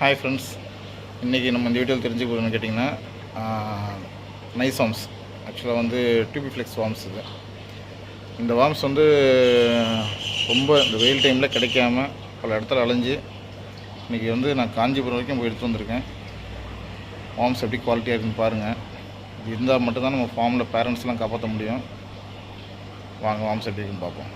Hi friends, இன்றைக்கி நம்ம இந்த வீடியோவில் தெரிஞ்சுக்க போகிறோம்னு கேட்டிங்கன்னா நைஸ் வார்ம்ஸ். ஆக்சுவலாக வந்து டியூபிஃப்ளெக்ஸ் வார்ம்ஸ். இந்த வார்ம்ஸ் வந்து ரொம்ப இந்த வெயில் டைமில் கிடைக்காம பல இடத்துல அலைஞ்சு இன்றைக்கி வந்து நான் காஞ்சிபுரம் வரைக்கும் போய் எடுத்து வந்திருக்கேன். வார்ம்ஸ் எப்படி குவாலிட்டியாக இருக்குன்னு பாருங்கள். இது இருந்தால் மட்டும்தான் நம்ம ஃபார்மில் பேரண்ட்ஸ்லாம் காப்பாற்ற முடியும். வாங்க வார்ம்ஸ் எப்படி இருக்குன்னு பார்ப்போம்.